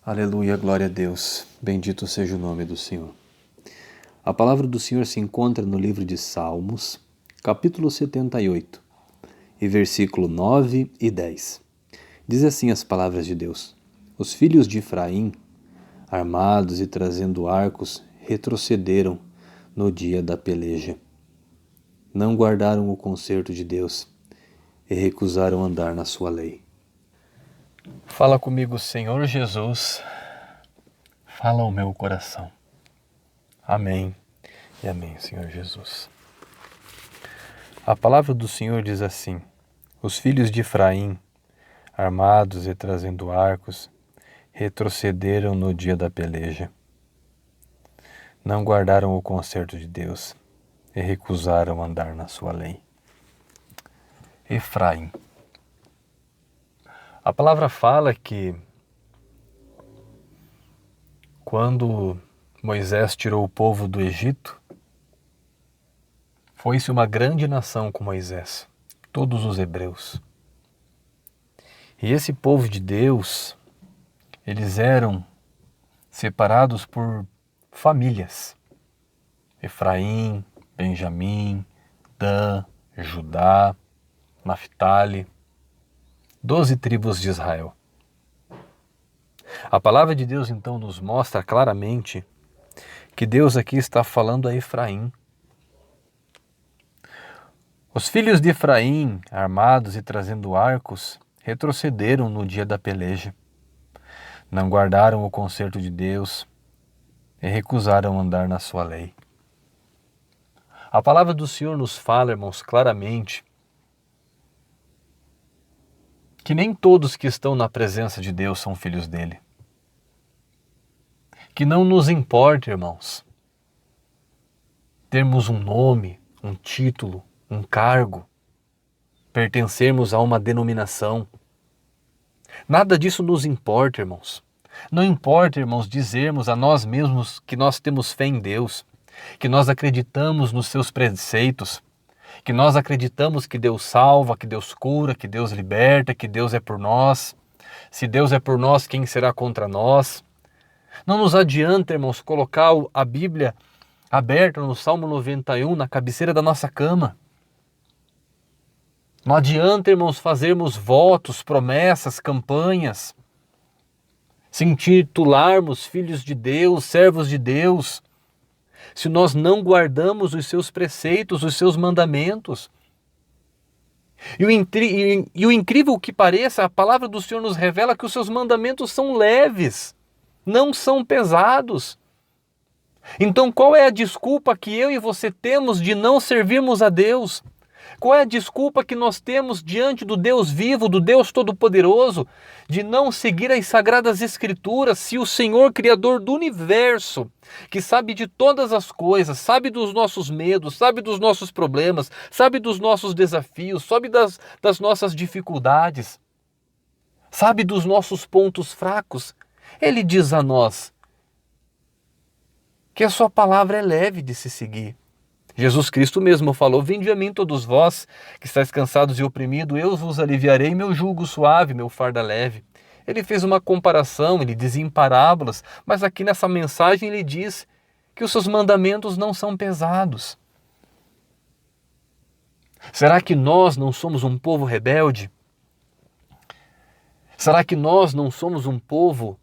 Aleluia, glória a Deus. Bendito seja o nome do Senhor. A palavra do Senhor se encontra no livro de Salmos, capítulo 78, e versículo 9 e 10. Diz assim as palavras de Deus: Os filhos de Efraim, armados e trazendo arcos, retrocederam no dia da peleja. Não guardaram o concerto de Deus e recusaram andar na sua lei. Fala comigo, Senhor Jesus. Fala ao meu coração. Amém e amém, Senhor Jesus. A palavra do Senhor diz assim: Os filhos de Efraim, armados e trazendo arcos, retrocederam no dia da peleja. Não guardaram o concerto de Deus e recusaram andar na sua lei. Efraim. A palavra fala que quando Moisés tirou o povo do Egito, foi-se uma grande nação com Moisés, todos os hebreus. E esse povo de Deus, eles eram separados por famílias. Efraim, Benjamim, Dan, Judá, Naftali, 12 tribos de Israel. A palavra de Deus então nos mostra claramente que Deus aqui está falando a Efraim. Os filhos de Efraim, armados e trazendo arcos, retrocederam no dia da peleja. Não guardaram o concerto de Deus e recusaram andar na sua lei. A palavra do Senhor nos fala, irmãos, claramente que nem todos que estão na presença de Deus são filhos dele. Que não nos importa, irmãos, termos um nome, um título, um cargo, pertencermos a uma denominação. Nada disso nos importa, irmãos. Não importa, irmãos, dizermos a nós mesmos que nós temos fé em Deus, que nós acreditamos nos seus preceitos, que nós acreditamos que Deus salva, que Deus cura, que Deus liberta, que Deus é por nós. Se Deus é por nós, quem será contra nós? Não nos adianta, irmãos, colocar a Bíblia aberta no Salmo 91 na cabeceira da nossa cama. Não adianta, irmãos, fazermos votos, promessas, campanhas, se intitularmos filhos de Deus, servos de Deus, se nós não guardamos os seus preceitos, os seus mandamentos. E o incrível que pareça, a palavra do Senhor nos revela que os seus mandamentos são leves, não são pesados. Então qual é a desculpa que eu e você temos de não servirmos a Deus? Qual é a desculpa que nós temos diante do Deus vivo, do Deus Todo-Poderoso, de não seguir as Sagradas Escrituras, se o Senhor, Criador do Universo, que sabe de todas as coisas, sabe dos nossos medos, sabe dos nossos problemas, sabe dos nossos desafios, sabe das nossas dificuldades, sabe dos nossos pontos fracos, Ele diz a nós que a sua palavra é leve de se seguir. Jesus Cristo mesmo falou: Vinde a mim todos vós, que estáis cansados e oprimidos, eu vos aliviarei, meu jugo suave, meu fardo leve. Ele fez uma comparação, ele dizia em parábolas, mas aqui nessa mensagem ele diz que os seus mandamentos não são pesados. Será que nós não somos um povo rebelde? Será que nós não somos um povo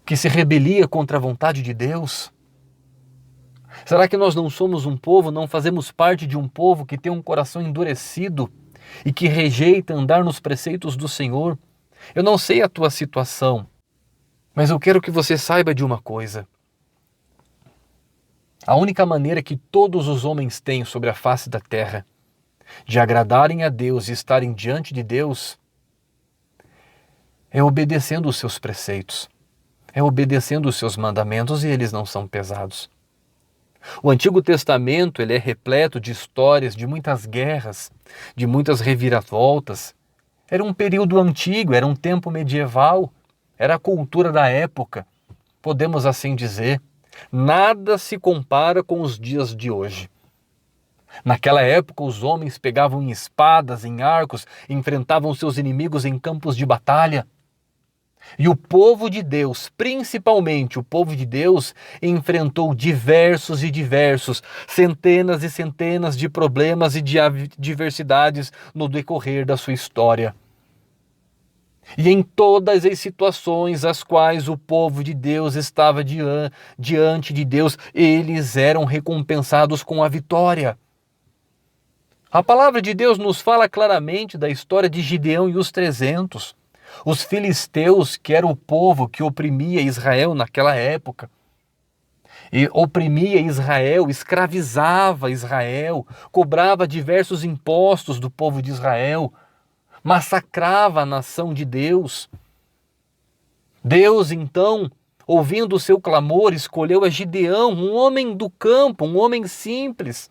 que se rebelia contra a vontade de Deus? Será que nós não somos um povo, não fazemos parte de um povo que tem um coração endurecido e que rejeita andar nos preceitos do Senhor? Eu não sei a tua situação, mas eu quero que você saiba de uma coisa. A única maneira que todos os homens têm sobre a face da terra de agradarem a Deus e estarem diante de Deus é obedecendo os seus preceitos. É obedecendo os seus mandamentos, e eles não são pesados. O Antigo Testamento ele é repleto de histórias de muitas guerras, de muitas reviravoltas. Era um período antigo, era um tempo medieval, era a cultura da época, podemos assim dizer. Nada se compara com os dias de hoje. Naquela época, os homens pegavam em espadas, em arcos, enfrentavam seus inimigos em campos de batalha. E o povo de Deus, principalmente o povo de Deus, enfrentou diversos e diversos, centenas e centenas de problemas e de adversidades no decorrer da sua história. E em todas as situações as quais o povo de Deus estava diante de Deus, eles eram recompensados com a vitória. A palavra de Deus nos fala claramente da história de Gideão e os 300. Os filisteus, que era o povo que oprimia Israel naquela época, e oprimia Israel, escravizava Israel, cobrava diversos impostos do povo de Israel, massacrava a nação de Deus. Deus, então, ouvindo o seu clamor, escolheu a Gideão, um homem do campo, um homem simples.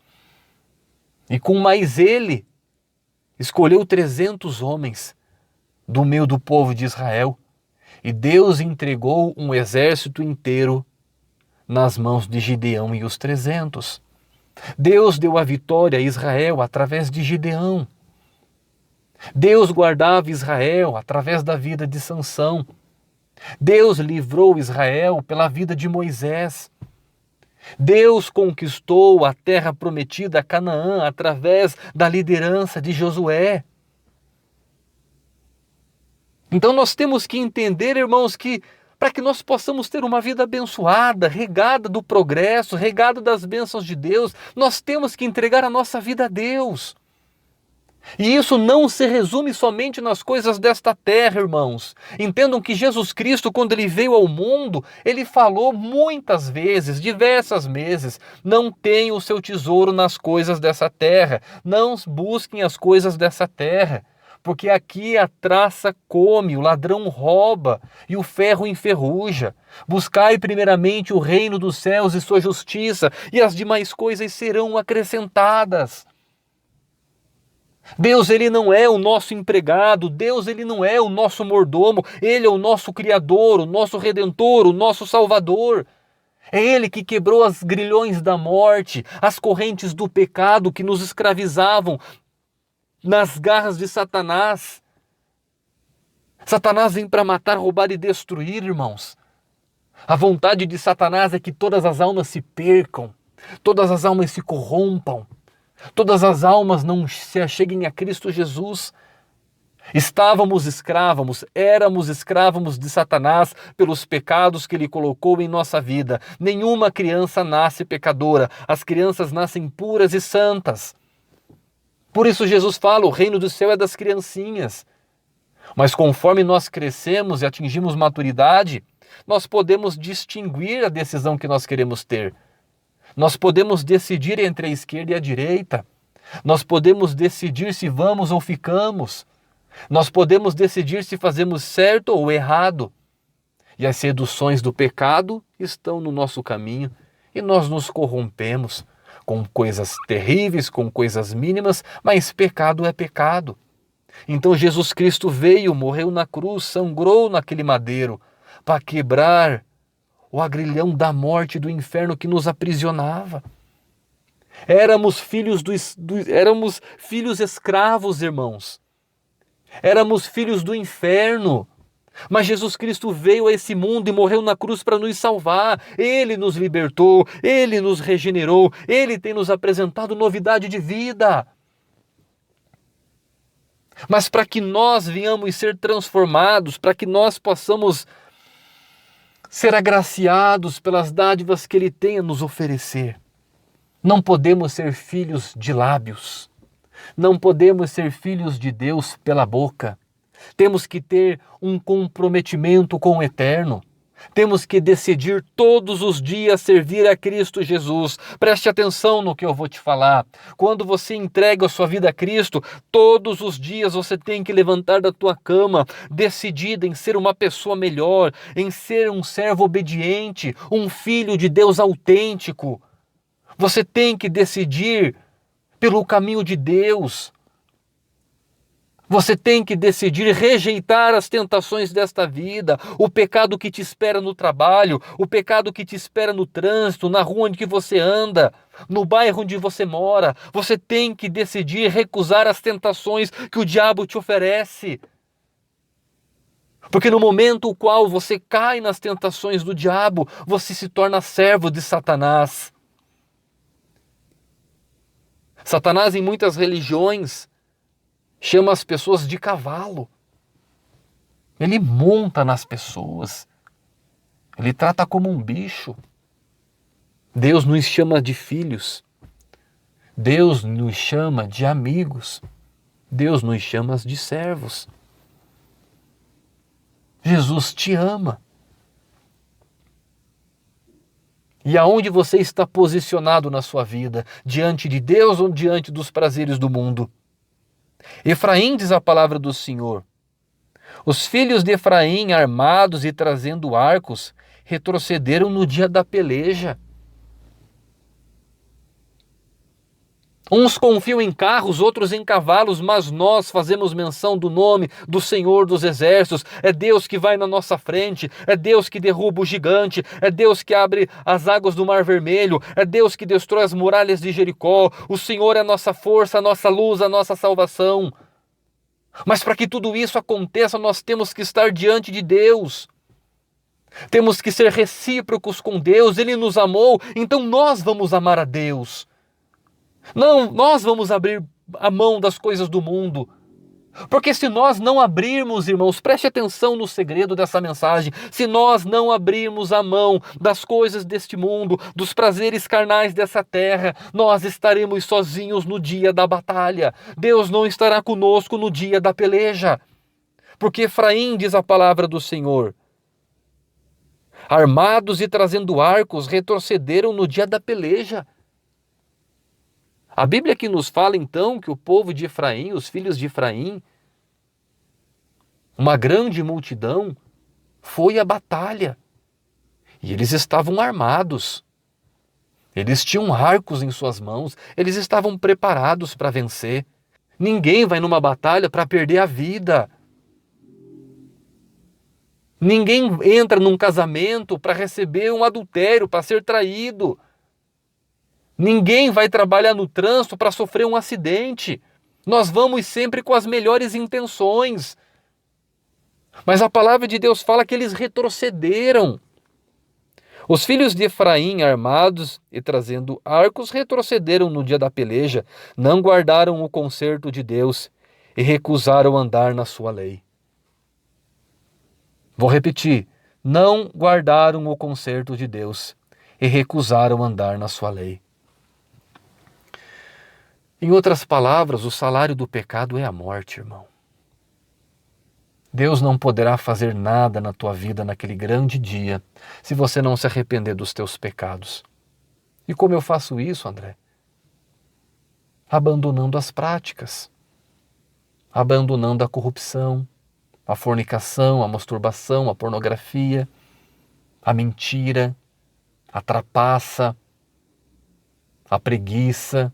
E com mais ele, escolheu 300 homens do meio do povo de Israel. E Deus entregou um exército inteiro nas mãos de Gideão e os 300. Deus deu a vitória a Israel através de Gideão. Deus guardava Israel através da vida de Sansão. Deus livrou Israel pela vida de Moisés. Deus conquistou a terra prometida, Canaã, através da liderança de Josué. Então nós temos que entender, irmãos, que para que nós possamos ter uma vida abençoada, regada do progresso, regada das bênçãos de Deus, nós temos que entregar a nossa vida a Deus. E isso não se resume somente nas coisas desta terra, irmãos. Entendam que Jesus Cristo, quando ele veio ao mundo, ele falou muitas vezes, diversas vezes, não tenham o seu tesouro nas coisas dessa terra, não busquem as coisas dessa terra, porque aqui a traça come, o ladrão rouba e o ferro enferruja. Buscai primeiramente o reino dos céus e sua justiça, e as demais coisas serão acrescentadas. Deus, ele não é o nosso empregado, Deus, ele não é o nosso mordomo, ele é o nosso Criador, o nosso Redentor, o nosso Salvador. É ele que quebrou as grilhões da morte, as correntes do pecado que nos escravizavam nas garras de Satanás. Satanás vem para matar, roubar e destruir, irmãos. A vontade de Satanás é que todas as almas se percam, todas as almas se corrompam, todas as almas não se acheguem a Cristo Jesus. Éramos escravos de Satanás pelos pecados que ele colocou em nossa vida. Nenhuma criança nasce pecadora, as crianças nascem puras e santas. Por isso Jesus fala, o reino do céu é das criancinhas. Mas conforme nós crescemos e atingimos maturidade, nós podemos distinguir a decisão que nós queremos ter. Nós podemos decidir entre a esquerda e a direita. Nós podemos decidir se vamos ou ficamos. Nós podemos decidir se fazemos certo ou errado. E as seduções do pecado estão no nosso caminho e nós nos corrompemos com coisas terríveis, com coisas mínimas, mas pecado é pecado. Então Jesus Cristo veio, morreu na cruz, sangrou naquele madeiro para quebrar o agrilhão da morte, do inferno que nos aprisionava. Éramos filhos escravos, irmãos. Éramos filhos do inferno. Mas Jesus Cristo veio a esse mundo e morreu na cruz para nos salvar. Ele nos libertou, Ele nos regenerou, Ele tem nos apresentado novidade de vida. Mas para que nós venhamos ser transformados, para que nós possamos ser agraciados pelas dádivas que Ele tem a nos oferecer, não podemos ser filhos de lábios, não podemos ser filhos de Deus pela boca. Temos que ter um comprometimento com o eterno. Temos que decidir todos os dias servir a Cristo Jesus. Preste atenção no que eu vou te falar. Quando você entrega a sua vida a Cristo, todos os dias você tem que levantar da tua cama, decidida em ser uma pessoa melhor, em ser um servo obediente, um filho de Deus autêntico. Você tem que decidir pelo caminho de Deus. Você tem que decidir rejeitar as tentações desta vida, o pecado que te espera no trabalho, o pecado que te espera no trânsito, na rua onde que você anda, no bairro onde você mora. Você tem que decidir recusar as tentações que o diabo te oferece. Porque no momento no qual você cai nas tentações do diabo, você se torna servo de Satanás. Satanás, em muitas religiões, chama as pessoas de cavalo. Ele monta nas pessoas. Ele trata como um bicho. Deus nos chama de filhos. Deus nos chama de amigos. Deus nos chama de servos. Jesus te ama. E aonde você está posicionado na sua vida? Diante de Deus ou diante dos prazeres do mundo? Efraim, diz a palavra do Senhor: os filhos de Efraim, armados e trazendo arcos, retrocederam no dia da peleja. Uns confiam em carros, outros em cavalos, mas nós fazemos menção do nome do Senhor dos Exércitos. É Deus que vai na nossa frente, é Deus que derruba o gigante, é Deus que abre as águas do Mar Vermelho, é Deus que destrói as muralhas de Jericó. O Senhor é a nossa força, a nossa luz, a nossa salvação. Mas para que tudo isso aconteça, nós temos que estar diante de Deus. Temos que ser recíprocos com Deus. Ele nos amou, então nós vamos amar a Deus. Não, nós vamos abrir a mão das coisas do mundo. Porque se nós não abrirmos, irmãos, preste atenção no segredo dessa mensagem. Se nós não abrirmos a mão das coisas deste mundo, dos prazeres carnais dessa terra, nós estaremos sozinhos no dia da batalha. Deus não estará conosco no dia da peleja. Porque Efraim, diz a palavra do Senhor, armados e trazendo arcos, retrocederam no dia da peleja. A Bíblia aqui nos fala então que o povo de Efraim, os filhos de Efraim, uma grande multidão, foi à batalha. E eles estavam armados. Eles tinham arcos em suas mãos, eles estavam preparados para vencer. Ninguém vai numa batalha para perder a vida. Ninguém entra num casamento para receber um adultério, para ser traído. Ninguém vai trabalhar no trânsito para sofrer um acidente. Nós vamos sempre com as melhores intenções. Mas a palavra de Deus fala que eles retrocederam. Os filhos de Efraim, armados e trazendo arcos, retrocederam no dia da peleja, não guardaram o concerto de Deus e recusaram andar na sua lei. Vou repetir, não guardaram o concerto de Deus e recusaram andar na sua lei. Em outras palavras, o salário do pecado é a morte, irmão. Deus não poderá fazer nada na tua vida naquele grande dia se você não se arrepender dos teus pecados. E como eu faço isso, André? Abandonando as práticas, abandonando a corrupção, a fornicação, a masturbação, a pornografia, a mentira, a trapaça, a preguiça.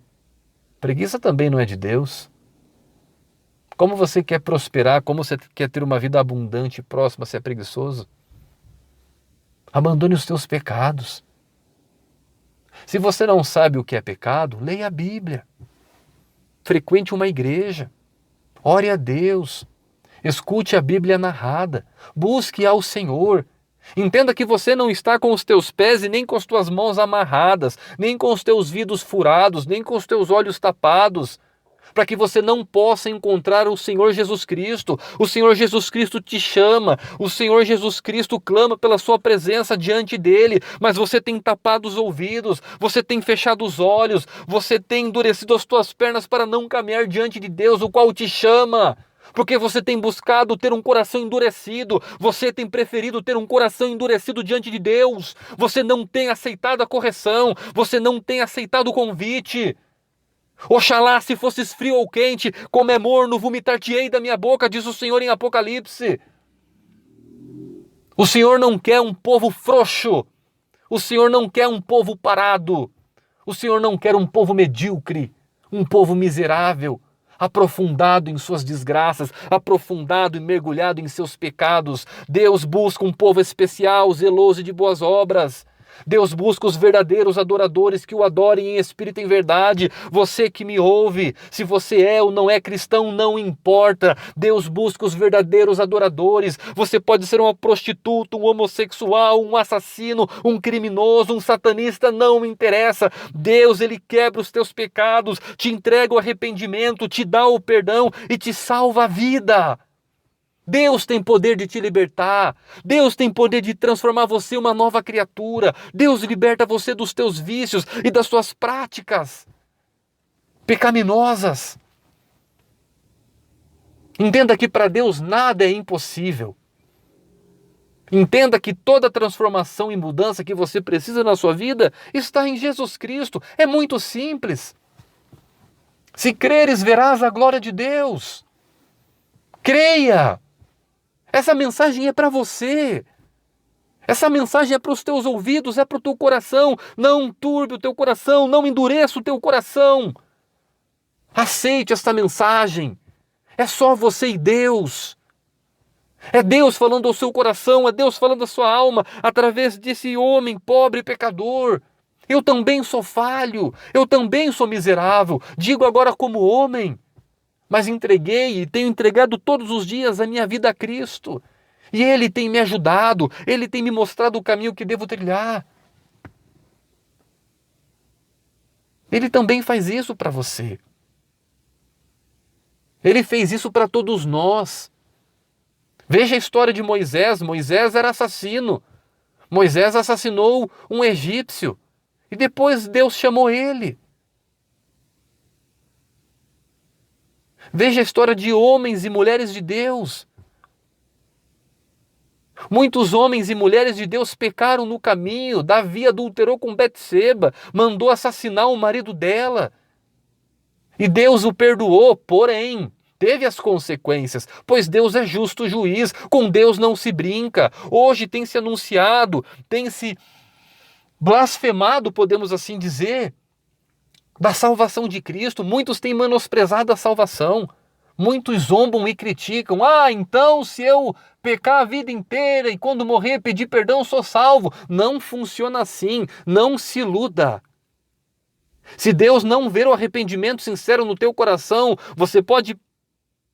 Preguiça também não é de Deus. Como você quer prosperar, como você quer ter uma vida abundante e próxima, se é preguiçoso? Abandone os teus pecados. Se você não sabe o que é pecado, leia a Bíblia. Frequente uma igreja. Ore a Deus. Escute a Bíblia narrada. Busque ao Senhor. Entenda que você não está com os teus pés e nem com as tuas mãos amarradas, nem com os teus vidros furados, nem com os teus olhos tapados, para que você não possa encontrar o Senhor Jesus Cristo. O Senhor Jesus Cristo te chama, o Senhor Jesus Cristo clama pela sua presença diante dele, mas você tem tapado os ouvidos, você tem fechado os olhos, você tem endurecido as tuas pernas para não caminhar diante de Deus, o qual te chama. Porque você tem buscado ter um coração endurecido, você tem preferido ter um coração endurecido diante de Deus, você não tem aceitado a correção, você não tem aceitado o convite. Oxalá se fosses frio ou quente, como é morno, vomitar-te-ei da minha boca, diz o Senhor em Apocalipse. O Senhor não quer um povo frouxo, o Senhor não quer um povo parado, o Senhor não quer um povo medíocre, um povo miserável. aprofundado em suas desgraças, aprofundado e mergulhado em seus pecados. Deus busca um povo especial, zeloso de boas obras. Deus busca os verdadeiros adoradores que o adorem em espírito e em verdade. Você que me ouve, se você é ou não é cristão, não importa. Deus busca os verdadeiros adoradores. Você pode ser uma prostituta, um homossexual, um assassino, um criminoso, um satanista, não me interessa. Deus, Ele quebra os teus pecados, te entrega o arrependimento, te dá o perdão e te salva a vida. Deus tem poder de te libertar. Deus tem poder de transformar você em uma nova criatura. Deus liberta você dos teus vícios e das suas práticas pecaminosas. Entenda que para Deus nada é impossível. Entenda que toda transformação e mudança que você precisa na sua vida está em Jesus Cristo. É muito simples. Se creres, verás a glória de Deus. Creia! Essa mensagem é para você. Essa mensagem é para os teus ouvidos, é para o teu coração. Não turbe o teu coração, não endureça o teu coração. Aceite esta mensagem. É só você e Deus. É Deus falando ao seu coração, é Deus falando à sua alma, através desse homem pobre e pecador. Eu também sou falho, eu também sou miserável. Digo agora como homem. Mas entreguei e tenho entregado todos os dias a minha vida a Cristo. E Ele tem me ajudado, Ele tem me mostrado o caminho que devo trilhar. Ele também faz isso para você. Ele fez isso para todos nós. Veja a história de Moisés. Moisés era assassino. Moisés assassinou um egípcio. E depois Deus chamou ele. Veja a história de homens e mulheres de Deus. Muitos homens e mulheres de Deus pecaram no caminho. Davi adulterou com Betseba, mandou assassinar o marido dela. E Deus o perdoou, porém, teve as consequências, pois Deus é justo juiz, com Deus não se brinca. Hoje tem se anunciado, tem se blasfemado, podemos assim dizer, da salvação de Cristo. Muitos têm menosprezado a salvação. Muitos zombam e criticam. Então se eu pecar a vida inteira e quando morrer pedir perdão sou salvo. Não funciona assim. Não se iluda. Se Deus não ver o arrependimento sincero no teu coração, você pode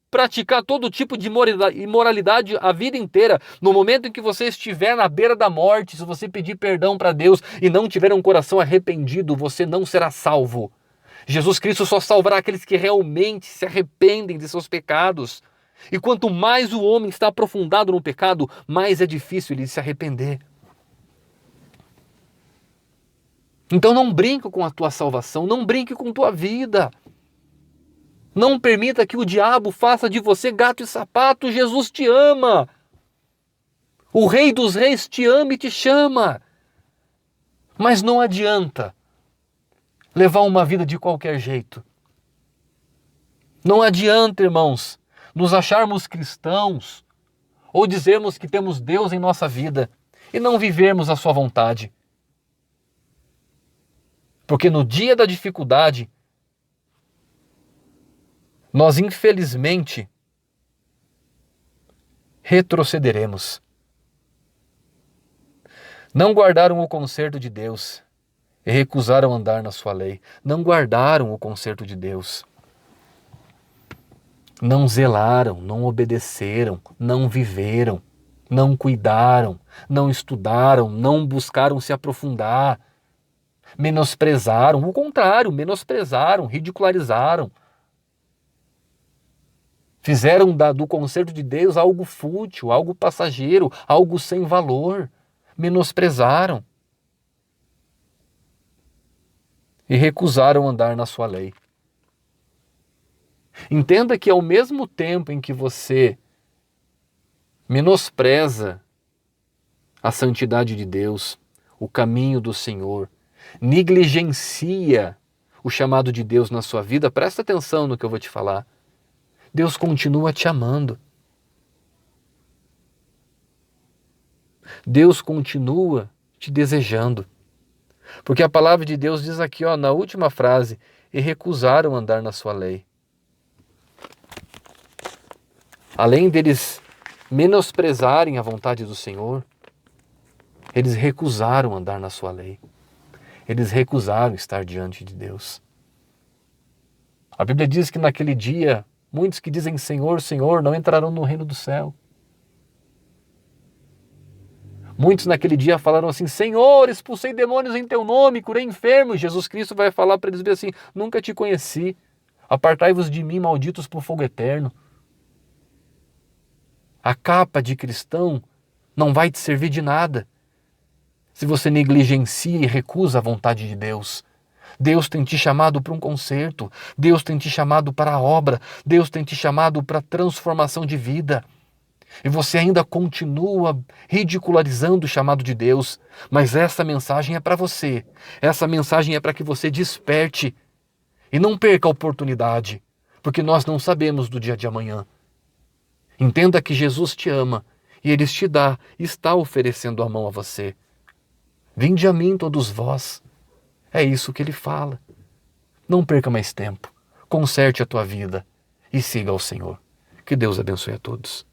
praticar todo tipo de imoralidade a vida inteira. No momento em que você estiver na beira da morte, se você pedir perdão para Deus e não tiver um coração arrependido, você não será salvo. Jesus Cristo só salvará aqueles que realmente se arrependem de seus pecados. E quanto mais o homem está aprofundado no pecado, mais é difícil ele se arrepender. Então não brinque com a tua salvação, não brinque com tua vida. Não permita que o diabo faça de você gato e sapato. Jesus te ama. O Rei dos Reis te ama e te chama. Mas não adianta levar uma vida de qualquer jeito. Não adianta, irmãos, nos acharmos cristãos ou dizermos que temos Deus em nossa vida e não vivermos a sua vontade. Porque no dia da dificuldade, nós infelizmente retrocederemos. Não guardaram o conserto de Deus e recusaram andar na sua lei. Não guardaram o conserto de Deus. Não zelaram, não obedeceram, não viveram, não cuidaram, não estudaram, não buscaram se aprofundar. Menosprezaram, o contrário, menosprezaram, ridicularizaram. Fizeram do conserto de Deus algo fútil, algo passageiro, algo sem valor. Menosprezaram. E recusaram andar na sua lei. Entenda que ao mesmo tempo em que você menospreza a santidade de Deus, o caminho do Senhor, negligencia o chamado de Deus na sua vida, presta atenção no que eu vou te falar. Deus continua te amando. Deus continua te desejando. Porque a palavra de Deus diz aqui, na última frase, e recusaram andar na sua lei. além deles menosprezarem a vontade do Senhor, eles recusaram andar na sua lei. Eles recusaram estar diante de Deus. A Bíblia diz que naquele dia, muitos que dizem Senhor, Senhor, não entrarão no reino do céu. Muitos naquele dia falaram assim, Senhor, expulsei demônios em teu nome, curei enfermos. Jesus Cristo vai falar para eles assim, nunca te conheci, apartai-vos de mim, malditos por fogo eterno. A capa de cristão não vai te servir de nada se você negligencia e recusa a vontade de Deus. Deus tem te chamado para um concerto, Deus tem te chamado para a obra, Deus tem te chamado para a transformação de vida. E você ainda continua ridicularizando o chamado de Deus, mas essa mensagem é para você. Essa mensagem é para que você desperte e não perca a oportunidade, porque nós não sabemos do dia de amanhã. Entenda que Jesus te ama e Ele te dá, está oferecendo a mão a você. Vinde a mim todos vós. É isso que Ele fala. Não perca mais tempo. Conserte a tua vida e siga ao Senhor. Que Deus abençoe a todos.